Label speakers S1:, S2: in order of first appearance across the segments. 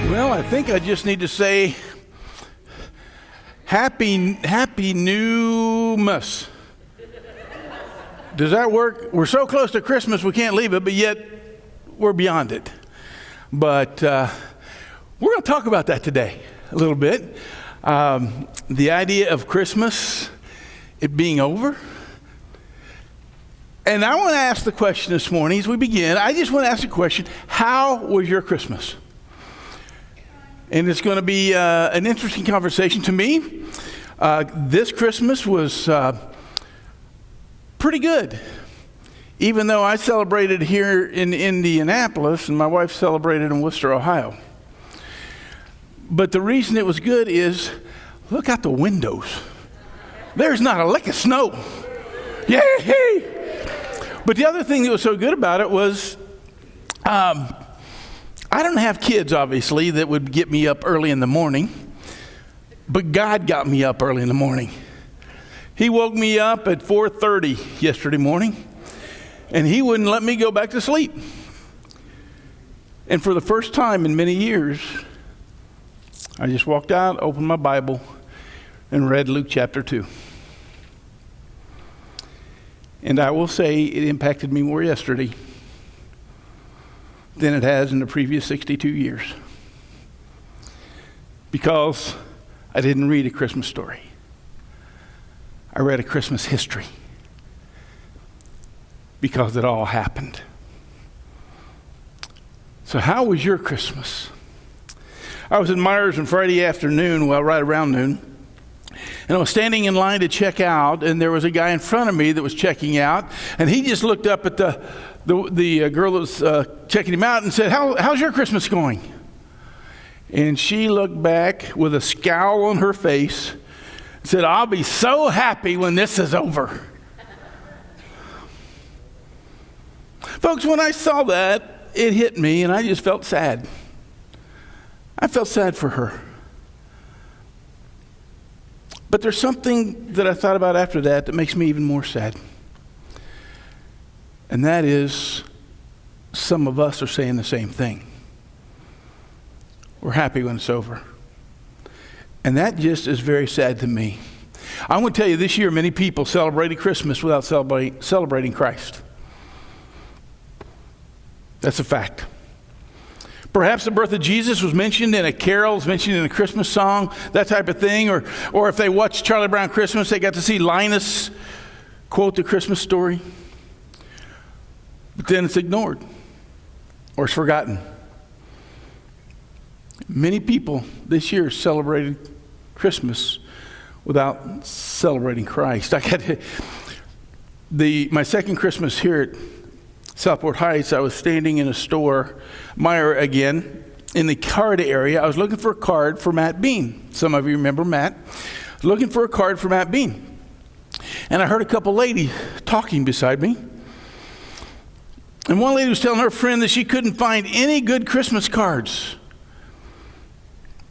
S1: Well, I think I just need to say Happy New-mas. Does that work? We're so close to Christmas we can't leave it, but yet we're beyond it. But we're going to talk about that today a little bit. The idea of Christmas, it being over. And I want to ask the question this morning as we begin. I just want to ask the question, how was your Christmas? And it's going to be an interesting conversation to me. This Christmas was pretty good. Even though I celebrated here in Indianapolis and my wife celebrated in Worcester, Ohio. But the reason it was good is, look out the windows. There's not a lick of snow. Yay! But the other thing that was so good about it was, I don't have kids, obviously, that would get me up early in the morning, but God got me up early in the morning. He woke me up at 4:30 yesterday morning, and he wouldn't let me go back to sleep. And for the first time in many years, I just walked out, opened my Bible, and read Luke chapter 2. And I will say it impacted me more yesterday than it has in the previous 62 years. Because I didn't read a Christmas story. I read a Christmas history. Because it all happened. So how was your Christmas? I was in Myers on Friday afternoon, well, right around noon. And I was standing in line to check out, and there was a guy in front of me that was checking out, and he just looked up at the girl that was checking him out and said, how's your Christmas going? And she looked back with a scowl on her face and said, I'll be so happy when this is over. Folks, when I saw that, it hit me, and I just felt sad. I felt sad for her. But there's something that I thought about after that makes me even more sad. And that is, some of us are saying the same thing. We're happy when it's over. And that just is very sad to me. I'm going to tell you, this year many people celebrated Christmas without celebrating Christ. That's a fact. Perhaps the birth of Jesus was mentioned in a carol, was mentioned in a Christmas song, that type of thing. Or if they watched Charlie Brown Christmas, they got to see Linus quote the Christmas story. But then it's ignored or it's forgotten. Many people this year celebrated Christmas without celebrating Christ. My second Christmas here at Southport Heights, I was standing in a store, Meijer again, in the card area. I was looking for a card for Matt Bean. Some of you remember Matt. I was looking for a card for Matt Bean. And I heard a couple ladies talking beside me. And one lady was telling her friend that she couldn't find any good Christmas cards.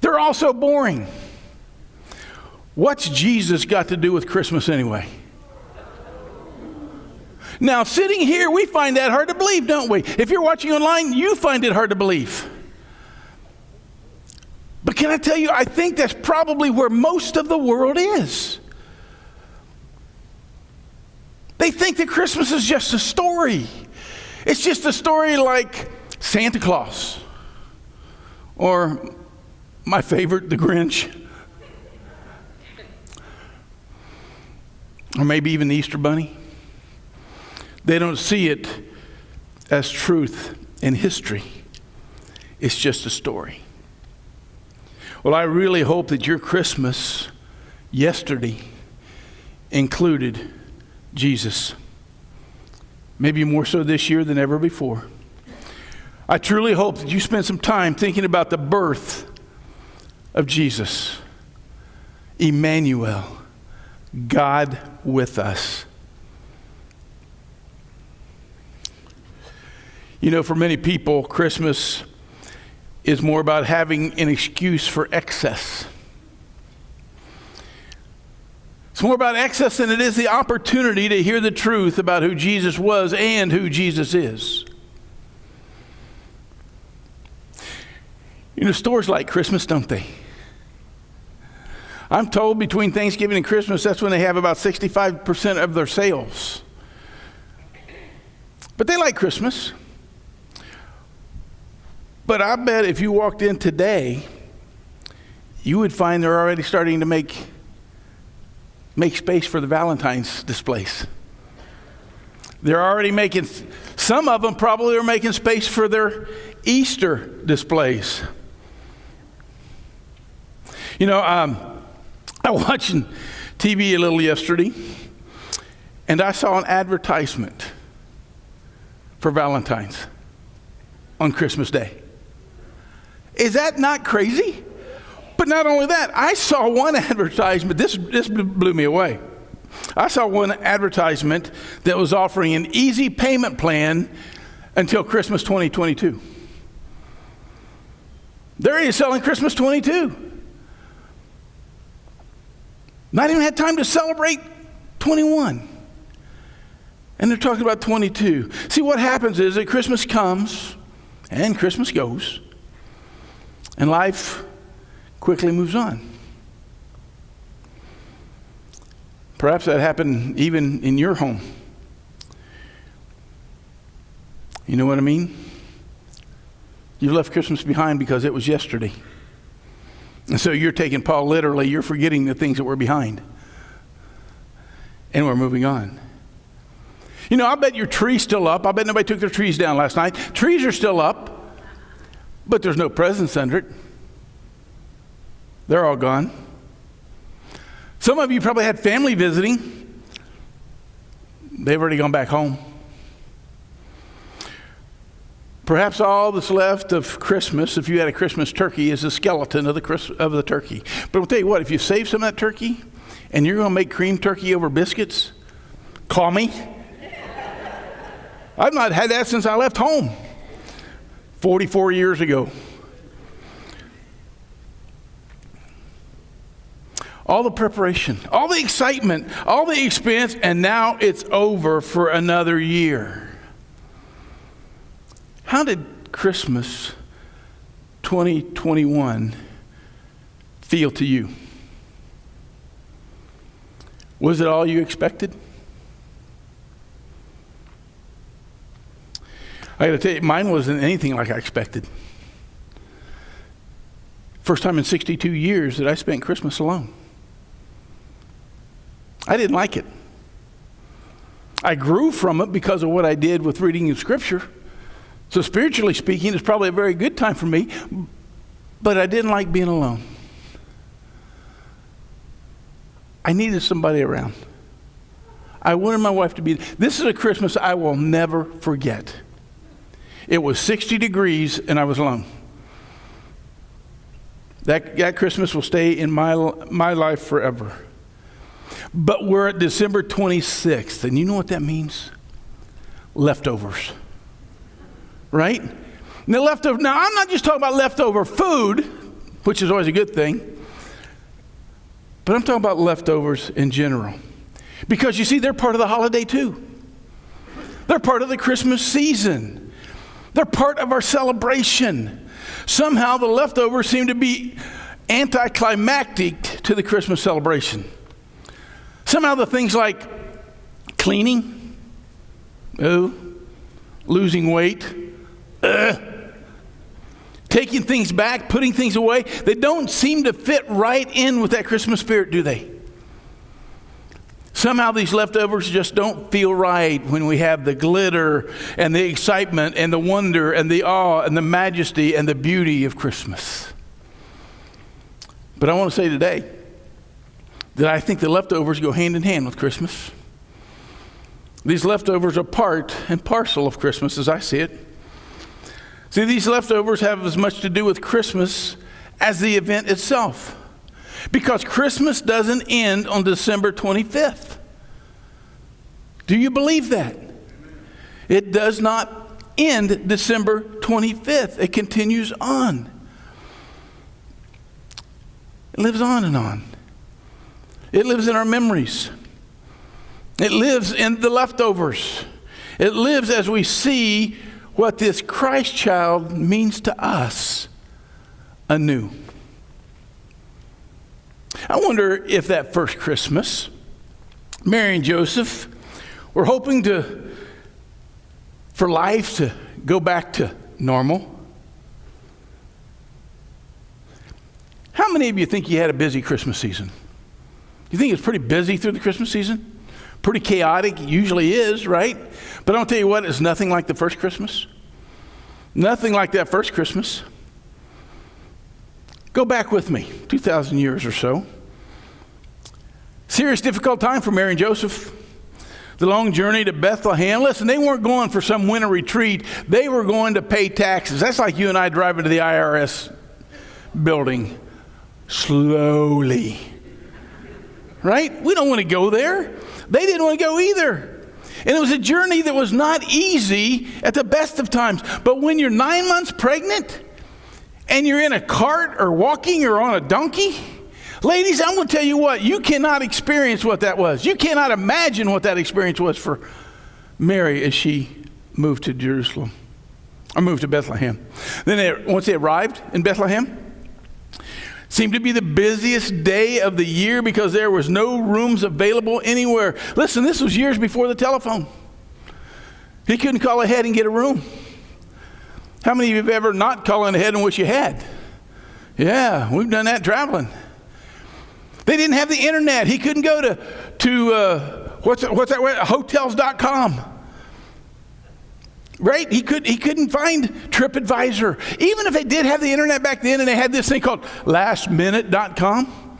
S1: They're all so boring. What's Jesus got to do with Christmas anyway? Now, sitting here, we find that hard to believe, don't we? If you're watching online, you find it hard to believe. But can I tell you, I think that's probably where most of the world is. They think that Christmas is just a story. It's just a story like Santa Claus. Or my favorite, the Grinch. Or maybe even the Easter Bunny. They don't see it as truth in history. It's just a story. Well, I really hope that your Christmas yesterday included Jesus. Maybe more so this year than ever before. I truly hope that you spent some time thinking about the birth of Jesus. Emmanuel, God with us. You know, for many people, Christmas is more about having an excuse for excess. It's more about excess than it is the opportunity to hear the truth about who Jesus was and who Jesus is. You know, stores like Christmas, don't they? I'm told between Thanksgiving and Christmas, that's when they have about 65% of their sales. But they like Christmas. But I bet if you walked in today, you would find they're already starting to make space for the Valentine's displays. They're already making, some of them probably are making space for their Easter displays. You know, I was watching TV a little yesterday, and I saw an advertisement for Valentine's on Christmas Day. Is that not crazy? But not only that, I saw one advertisement, this blew me away. I saw one advertisement that was offering an easy payment plan until Christmas 2022. They're already selling Christmas 22. Not even had time to celebrate 21. And they're talking about 22. See, what happens is that Christmas comes and Christmas goes, and life quickly moves on. Perhaps that happened even in your home. You know what I mean? You left Christmas behind because it was yesterday. And so you're taking Paul literally. You're forgetting the things that were behind. And we're moving on. You know, I bet your tree's still up. I bet nobody took their trees down last night. Trees are still up, but there's no presents under it. They're all gone. Some of you probably had family visiting. They've already gone back home. Perhaps all that's left of Christmas, if you had a Christmas turkey, is the skeleton of the turkey. But I'll tell you what, if you save some of that turkey and you're going to make cream turkey over biscuits, call me. I've not had that since I left home 44 years ago. All the preparation, all the excitement, all the expense, and now it's over for another year. How did Christmas 2021 feel to you? Was it all you expected? I got to tell you, mine wasn't anything like I expected. First time in 62 years that I spent Christmas alone. I didn't like it. I grew from it because of what I did with reading in Scripture. So spiritually speaking, it's probably a very good time for me, but I didn't like being alone. I needed somebody around. I wanted my wife to be. This is a Christmas I will never forget. It was 60 degrees and I was alone. That Christmas will stay in my life forever. But we're at December 26th, and you know what that means? Leftovers. Right? Now, I'm not just talking about leftover food, which is always a good thing, but I'm talking about leftovers in general. Because you see, they're part of the holiday too. They're part of the Christmas season. They're part of our celebration. Somehow the leftovers seem to be anticlimactic to the Christmas celebration. Somehow the things like cleaning, losing weight, taking things back, putting things away, they don't seem to fit right in with that Christmas spirit, do they? Somehow these leftovers just don't feel right when we have the glitter and the excitement and the wonder and the awe and the majesty and the beauty of Christmas. But I want to say today that I think the leftovers go hand in hand with Christmas. These leftovers are part and parcel of Christmas as I see it. See, these leftovers have as much to do with Christmas as the event itself. Because Christmas doesn't end on December 25th. Do you believe that? It does not end December 25th. It continues on. It lives on and on. It lives in our memories. It lives in the leftovers. It lives as we see what this Christ child means to us anew. I wonder if that first Christmas, Mary and Joseph were hoping for life to go back to normal. How many of you think you had a busy Christmas season? You think it's pretty busy through the Christmas season? Pretty chaotic, it usually is, right? But I'll tell you what, it's nothing like the first Christmas. Nothing like that first Christmas. Go back with me, 2,000 years or so. Serious, difficult time for Mary and Joseph. The long journey to Bethlehem. Listen, they weren't going for some winter retreat. They were going to pay taxes. That's like you and I driving to the IRS building slowly. Right? We don't want to go there. They didn't want to go either. And it was a journey that was not easy at the best of times. But when you're 9 months pregnant and you're in a cart or walking or on a donkey, ladies, I'm going to tell you what, you cannot experience what that was. You cannot imagine what that experience was for Mary as she moved to Jerusalem, or moved to Bethlehem. Then once they arrived in Bethlehem, seemed to be the busiest day of the year because there was no rooms available anywhere. Listen, this was years before the telephone. He couldn't call ahead and get a room. How many of you have ever not called ahead and wish you had? Yeah, we've done that traveling. They didn't have the internet. He couldn't go to what's that? Hotels.com. Right? He couldn't find TripAdvisor. Even if they did have the internet back then and they had this thing called lastminute.com,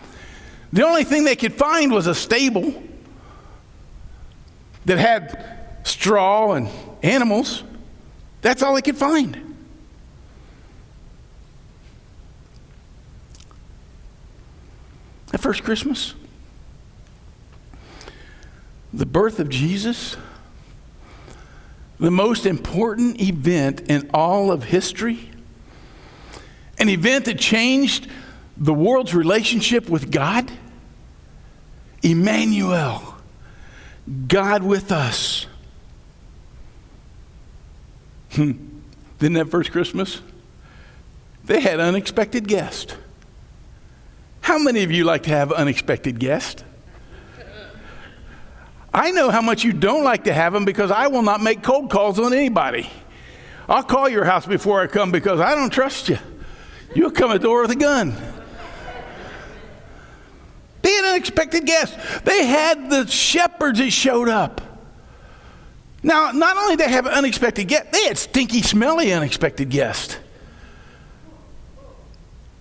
S1: the only thing they could find was a stable that had straw and animals. That's all they could find. That first Christmas, the birth of Jesus, the most important event in all of history, an event that changed the world's relationship with God. Emmanuel, God with us. Then that first Christmas, they had unexpected guests. How many of you like to have unexpected guests? I know how much you don't like to have them because I will not make cold calls on anybody. I'll call your house before I come because I don't trust you. You'll come at the door with a gun. They had unexpected guests. They had the shepherds that showed up. Now, not only did they have unexpected guests, they had stinky, smelly, unexpected guests.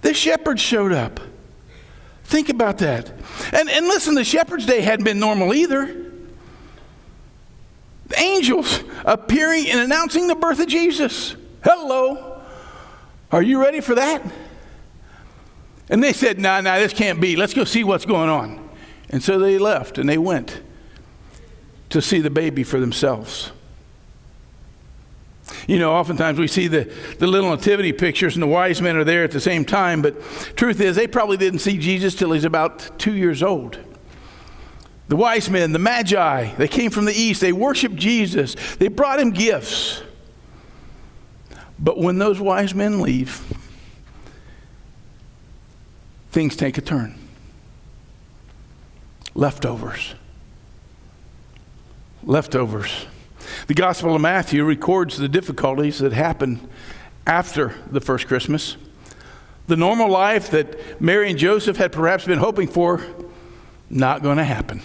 S1: The shepherds showed up. Think about that. And listen, the shepherds' day hadn't been normal either. The angels appearing and announcing the birth of Jesus. Hello. Are you ready for that? And they said, no, this can't be. Let's go see what's going on. And so they left and they went to see the baby for themselves. You know, oftentimes we see the little nativity pictures and the wise men are there at the same time, but truth is they probably didn't see Jesus till he's about 2 years old. The wise men, the magi, they came from the east. They worshiped Jesus. They brought him gifts. But when those wise men leave, things take a turn. Leftovers. The Gospel of Matthew records the difficulties that happened after the first Christmas. The normal life that Mary and Joseph had perhaps been hoping for, not going to happen.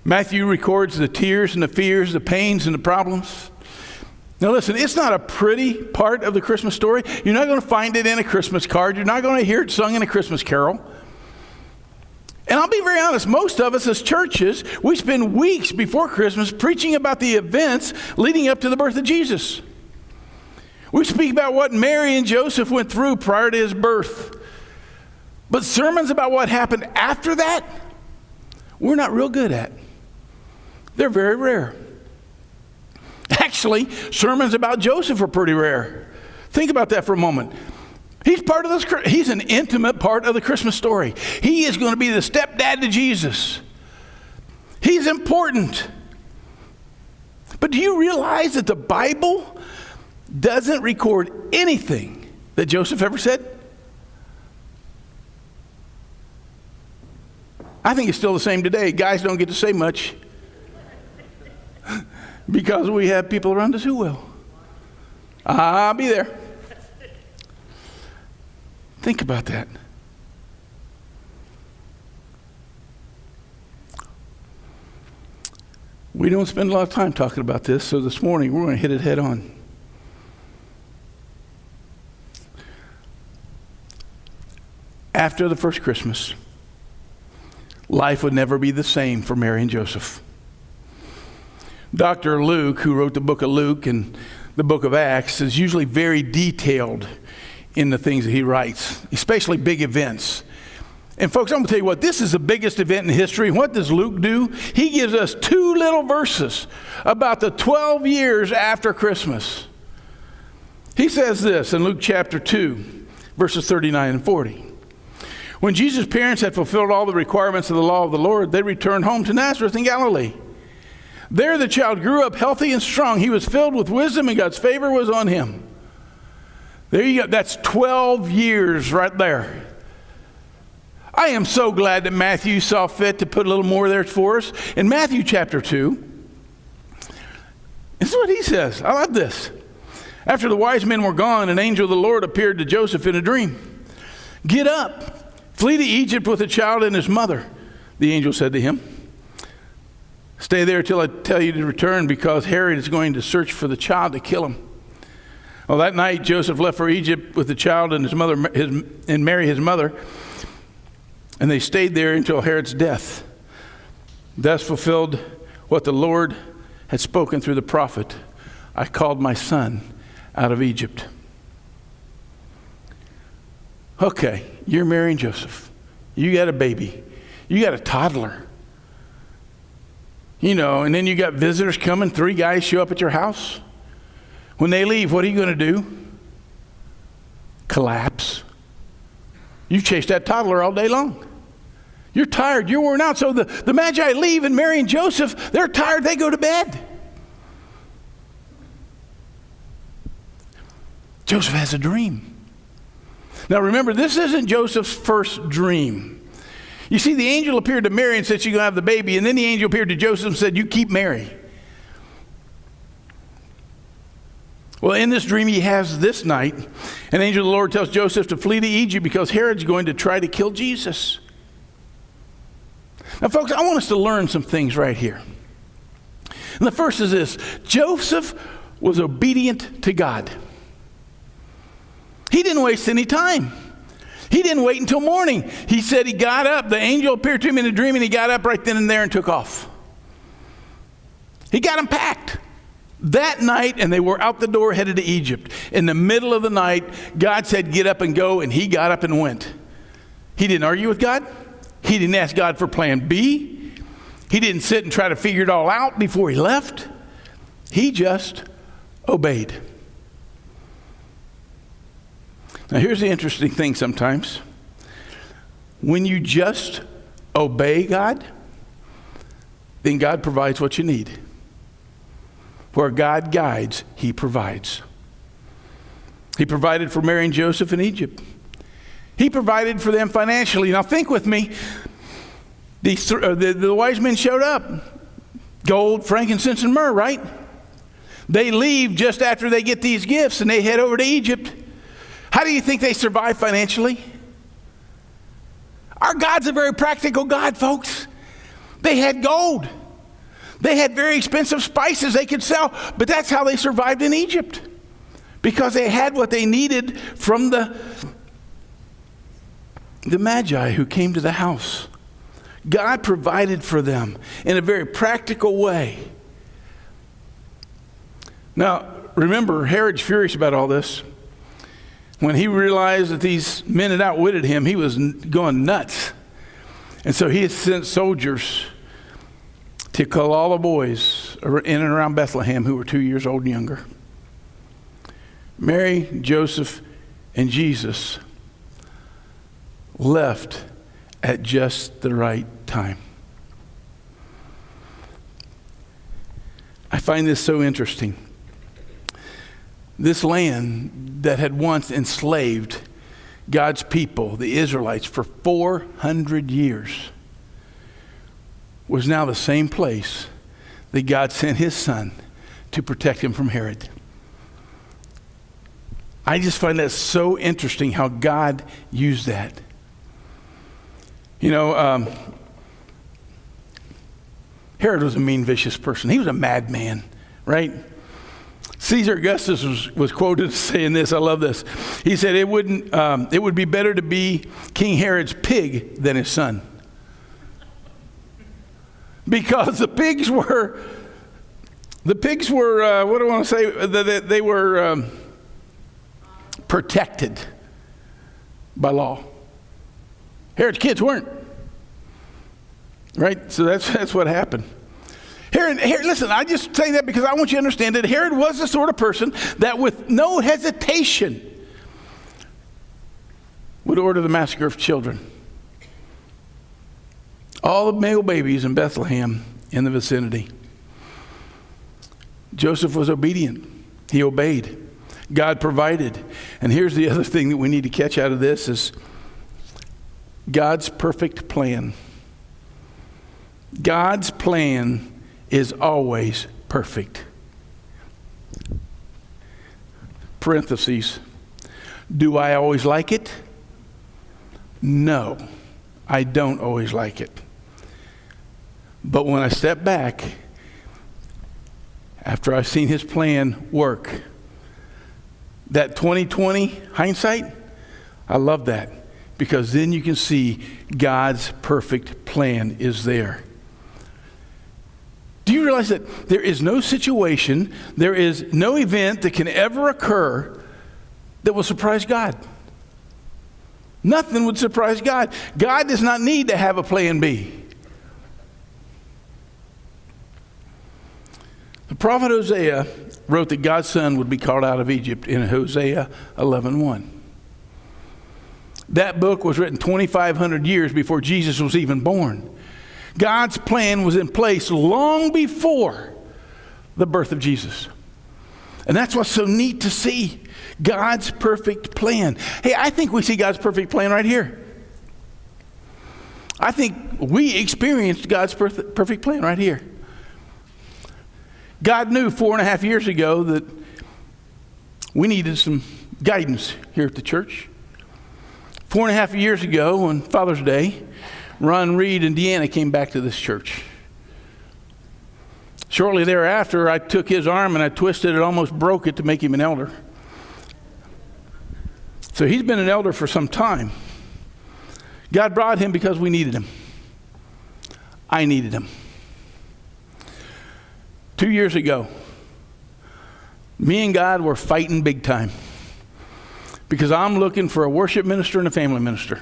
S1: Matthew records the tears and the fears, the pains and the problems. Now listen, it's not a pretty part of the Christmas story. You're not going to find it in a Christmas card. You're not going to hear it sung in a Christmas carol. And I'll be very honest, most of us as churches, we spend weeks before Christmas preaching about the events leading up to the birth of Jesus. We speak about what Mary and Joseph went through prior to his birth. But sermons about what happened after that, we're not real good at. They're very rare. Actually, sermons about Joseph are pretty rare. Think about that for a moment. He's an intimate part of the Christmas story. He is going to be the stepdad to Jesus. He's important. But do you realize that the Bible doesn't record anything that Joseph ever said? I think it's still the same today. Guys don't get to say much because we have people around us who will. I'll be there. Think about that. We don't spend a lot of time talking about this, so this morning we're going to hit it head on. After the first Christmas, life would never be the same for Mary and Joseph. Dr. Luke, who wrote the book of Luke and the book of Acts, is usually very detailed in the things that he writes, especially big events. And folks, I'm going to tell you what, this is the biggest event in history. What does Luke do? He gives us 2 little verses about the 12 years after Christmas. He says this in Luke chapter 2, verses 39 and 40. When Jesus' parents had fulfilled all the requirements of the law of the Lord, they returned home to Nazareth in Galilee. There the child grew up healthy and strong. He was filled with wisdom, and God's favor was on him. There you go. That's 12 years right there. I am so glad that Matthew saw fit to put a little more there for us. In Matthew chapter 2, this is what he says. I love this. After the wise men were gone, an angel of the Lord appeared to Joseph in a dream. Get up, flee to Egypt with the child and his mother, the angel said to him. Stay there till I tell you to return, because Herod is going to search for the child to kill him. Well, that night Joseph left for Egypt with the child and his mother, and Mary his mother. And they stayed there until Herod's death. Thus fulfilled what the Lord had spoken through the prophet. I called my son out of Egypt. Okay, you're marrying Joseph. You got a baby. You got a toddler. You know, and then you got visitors coming. 3 guys show up at your house. When they leave, what are you going to do? Collapse. You chased that toddler all day long. You're tired. You're worn out. So the Magi leave, and Mary and Joseph, they're tired. They go to bed. Joseph has a dream. Now remember, this isn't Joseph's first dream. You see, the angel appeared to Mary and said she's going to have the baby. And then the angel appeared to Joseph and said, you keep Mary. Well, in this dream he has this night, an angel of the Lord tells Joseph to flee to Egypt because Herod's going to try to kill Jesus. Now, folks, I want us to learn some things right here. And the first is this. Joseph was obedient to God. He didn't waste any time. He didn't wait until morning. He said he got up. The angel appeared to him in a dream, and he got up right then and there and took off. He got them packed that night, and they were out the door headed to Egypt. In the middle of the night, God said, get up and go, and he got up and went. He didn't argue with God. He didn't ask God for plan B. He didn't sit and try to figure it all out before he left. He just obeyed. Now, here's the interesting thing sometimes. When you just obey God, then God provides what you need. Where God guides, he provides. He provided for Mary and Joseph in Egypt. He provided for them financially. Now think with me. The wise men showed up. Gold, frankincense, and myrrh, right? They leave just after they get these gifts, and they head over to Egypt. How do you think they survive financially? Our God's a very practical God, folks. They had gold. They had very expensive spices they could sell, but that's how they survived in Egypt. Because they had what they needed from the Magi who came to the house. God provided for them in a very practical way. Now, remember, Herod's furious about all this. When he realized that these men had outwitted him, he was going nuts. And so he had sent soldiers to kill all the boys in and around Bethlehem who were 2 years old and younger. Mary, Joseph, and Jesus left at just the right time. I find this so interesting. this land that had once enslaved God's people, the Israelites, for 400 years, was now the same place that God sent his son to protect him from Herod. I just find that so interesting how God used that. You know, Herod was a mean, vicious person. He was a madman, right? Caesar Augustus was quoted as saying this. I love this. He said, it would be better to be King Herod's pig than his son. Because the pigs were, what do I want to say? They were protected by law. Herod's kids weren't. Right? So that's what happened. Herod, listen, I just say that because I want you to understand that Herod was the sort of person that with no hesitation would order the massacre of children. All the male babies in Bethlehem in the vicinity. Joseph was obedient. He obeyed. God provided. And here's the other thing that we need to catch out of this is God's perfect plan. God's plan is always perfect. Parentheses. Do I always like it? No, I don't always like it. But when I step back, after I've seen his plan work, that 2020 hindsight, I love that. Because then you can see God's perfect plan is there. Do you realize that there is no situation, there is no event that can ever occur that will surprise God? Nothing would surprise God. God does not need to have a plan B. The prophet Hosea wrote that God's son would be called out of Egypt in Hosea 11:1. That book was written 2,500 years before Jesus was even born. God's plan was in place long before the birth of Jesus. And that's what's so neat to see. God's perfect plan. Hey, I think we see God's perfect plan right here. I think we experienced God's perfect plan right here. God knew 4.5 years ago that we needed some guidance here at the church. 4.5 years ago on Father's Day, Ron Reed and Deanna came back to this church. Shortly thereafter, I took his arm and I twisted it, almost broke it to make him an elder. So he's been an elder for some time. God brought him because we needed him. I needed him. 2 years ago, me and God were fighting big time because I'm looking for a worship minister and a family minister.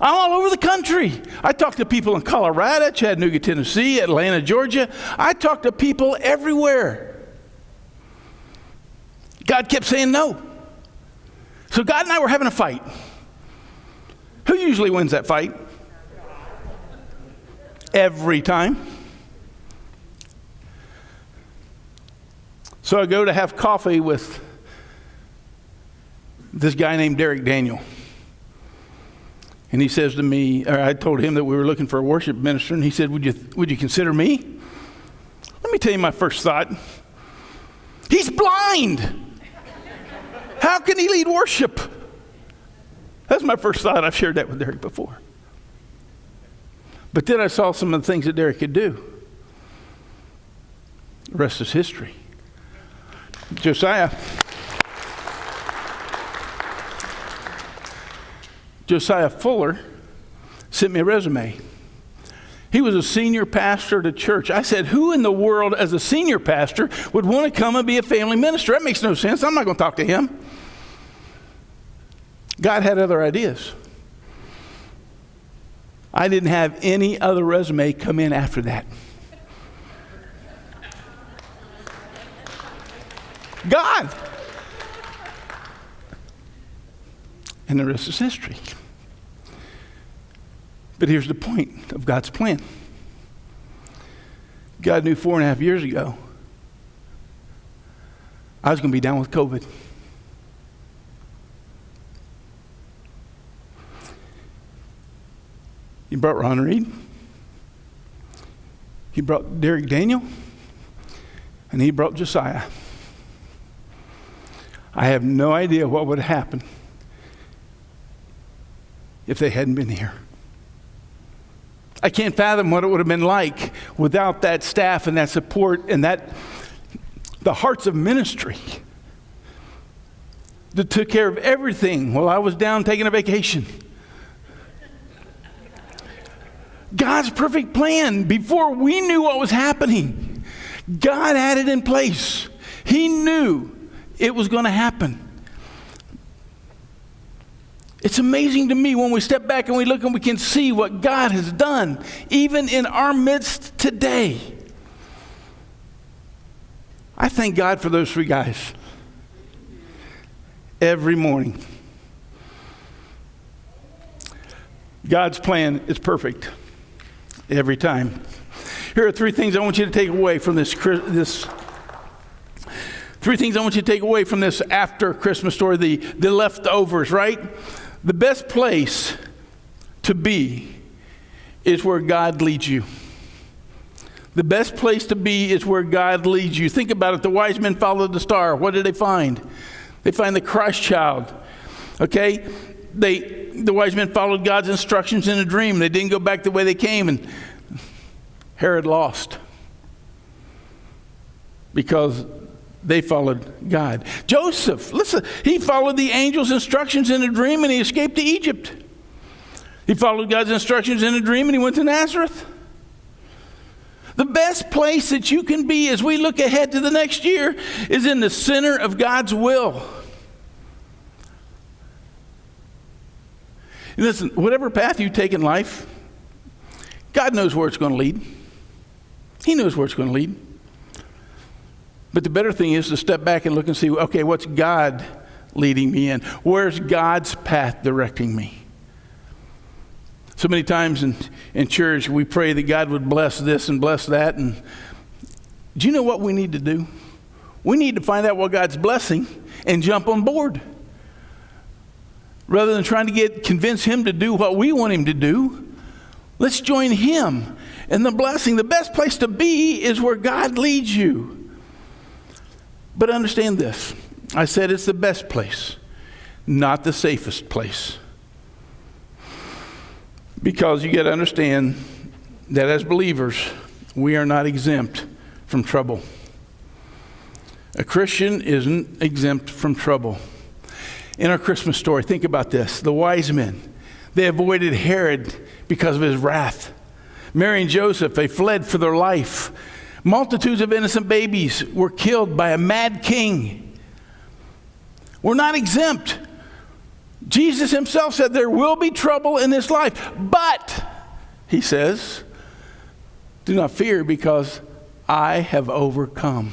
S1: I'm all over the country. I talk to people in Colorado, Chattanooga, Tennessee, Atlanta, Georgia. I talk to people everywhere. God kept saying no. So God and I were having a fight. Who usually wins that fight? Every time. So I go to have coffee with this guy named Derek Daniel. And he says to me, or I told him that we were looking for a worship minister, and he said, would you consider me? Let me tell you my first thought. He's blind. How can he lead worship? That's my first thought. I've shared that with Derek before. But then I saw some of the things that Derek could do. The rest is history. Josiah Fuller sent me a resume. He was a senior pastor at a church. I said, who in the world as a senior pastor would want to come and be a family minister? That makes no sense. I'm not going to talk to him. God had other ideas. I didn't have any other resume come in after that. God. And the rest is history. But here's the point of God's plan. God knew 4.5 years ago I was going to be down with COVID. He brought Ron Reed. He brought Derek Daniel. And he brought Josiah. I have no idea what would have happened if they hadn't been here. I can't fathom what it would have been like without that staff and that support and the hearts of ministry that took care of everything while I was down taking a vacation. God's perfect plan, before we knew what was happening, God had it in place. He knew it was going to happen. It's amazing to me when we step back and we look and we can see what God has done, even in our midst today. I thank God for those 3 guys. Every morning. God's plan is perfect. Every time. Here are 3 things I want you to take away from this 3 things I want you to take away from this after Christmas story, the leftovers, right? The best place to be is where God leads you. The best place to be is where God leads you. Think about it. The wise men followed the star. What did they find? They find the Christ child. Okay? The wise men followed God's instructions in a dream. They didn't go back the way they came, and Herod lost because they followed God. Joseph, listen, he followed the angel's instructions in a dream and he escaped to Egypt. He followed God's instructions in a dream and he went to Nazareth. The best place that you can be as we look ahead to the next year is in the center of God's will. And listen, whatever path you take in life, God knows where it's going to lead. He knows where it's going to lead. But the better thing is to step back and look and see, okay, what's God leading me in? Where's God's path directing me? So many times in church, we pray that God would bless this and bless that. And do you know what we need to do? We need to find out what God's blessing and jump on board. Rather than trying to convince him to do what we want him to do, let's join him in the blessing. The best place to be is where God leads you. But understand this. I said it's the best place, not the safest place. Because you got to understand that as believers, we are not exempt from trouble. A Christian isn't exempt from trouble. In our Christmas story, think about this. The wise men, they avoided Herod because of his wrath. Mary and Joseph, they fled for their life. Multitudes of innocent babies were killed by a mad king. We're not exempt. Jesus himself said there will be trouble in this life. But, he says, do not fear because I have overcome.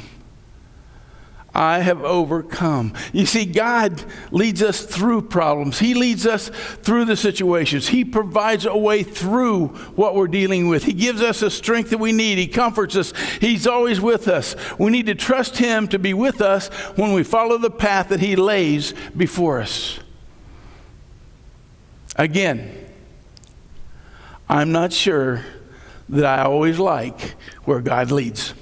S1: I have overcome. You see, God leads us through problems. He leads us through the situations. He provides a way through what we're dealing with. He gives us the strength that we need. He comforts us. He's always with us. We need to trust him to be with us when we follow the path that he lays before us. Again, I'm not sure that I always like where God leads.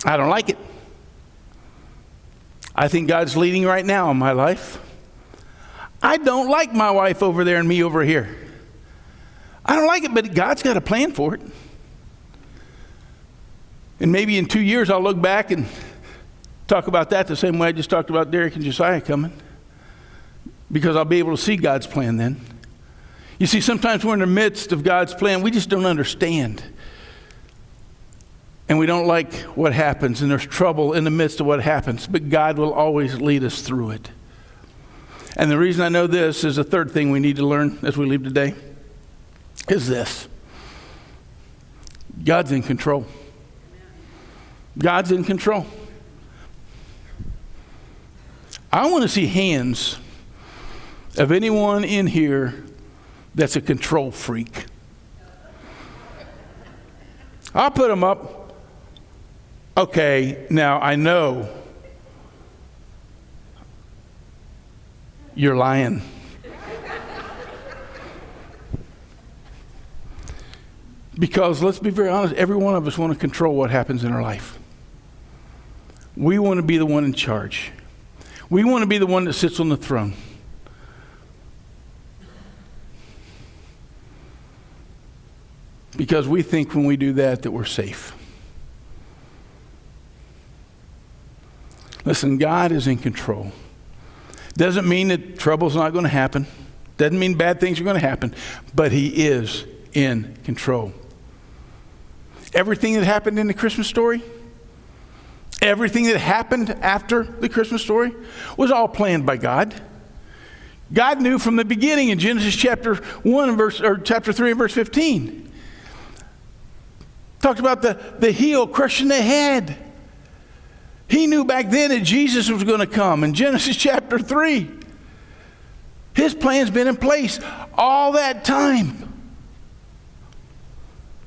S1: I don't like it. I think God's leading right now in my life. I don't like my wife over there and me over here. I don't like it, but God's got a plan for it. And maybe in 2 years I'll look back and talk about that the same way I just talked about Derek and Josiah coming. Because I'll be able to see God's plan then. You see, sometimes we're in the midst of God's plan. We just don't understand. And we don't like what happens, and there's trouble in the midst of what happens. But God will always lead us through it. And the reason I know this is the third thing we need to learn as we leave today is this. God's in control. God's in control. I want to see hands of anyone in here that's a control freak. I'll put them up. Okay, now I know you're lying. Because let's be very honest, every one of us want to control what happens in our life. We want to be the one in charge. We want to be the one that sits on the throne. Because we think when we do that we're safe. Listen, God is in control. Doesn't mean that trouble's not going to happen. Doesn't mean bad things are going to happen. But He is in control. Everything that happened in the Christmas story, everything that happened after the Christmas story was all planned by God. God knew from the beginning in Genesis chapter 1 or chapter 3 and verse 15. Talked about the heel crushing the head. He knew back then that Jesus was going to come in Genesis chapter 3. His plan's been in place all that time.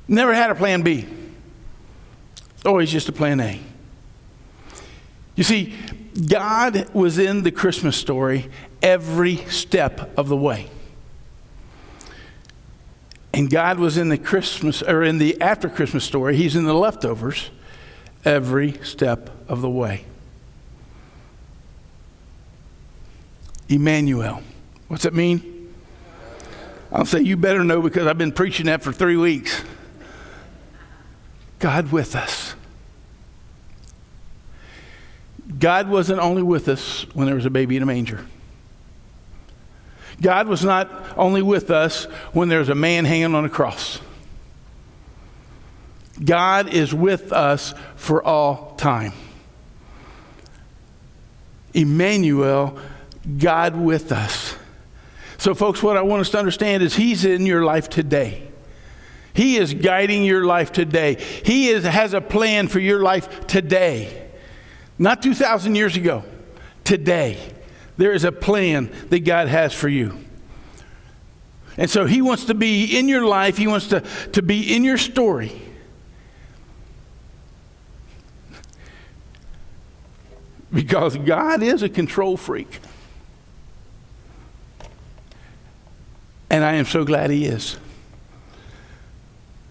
S1: Never had a plan B. Always just a plan A. You see, God was in the Christmas story every step of the way. And God was in the after Christmas story. He's in the leftovers every step of the way. Emmanuel. What's it mean? I'll say you better know because I've been preaching that for 3 weeks. God with us. God wasn't only with us when there was a baby in a manger. God was not only with us when there's a man hanging on a cross. God is with us for all time. Emmanuel, God with us. So folks, what I want us to understand is He's in your life today. He is guiding your life today. He has a plan for your life today. Not 2,000 years ago. Today. There is a plan that God has for you. And so He wants to be in your life. He wants to be in your story. Because God is a control freak. And I am so glad He is.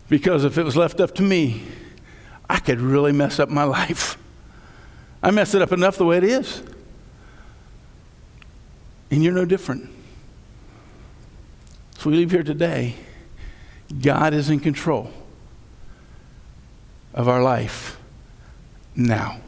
S1: Because if it was left up to me, I could really mess up my life. I mess it up enough the way it is. And you're no different. So we leave here today. God is in control of our life now.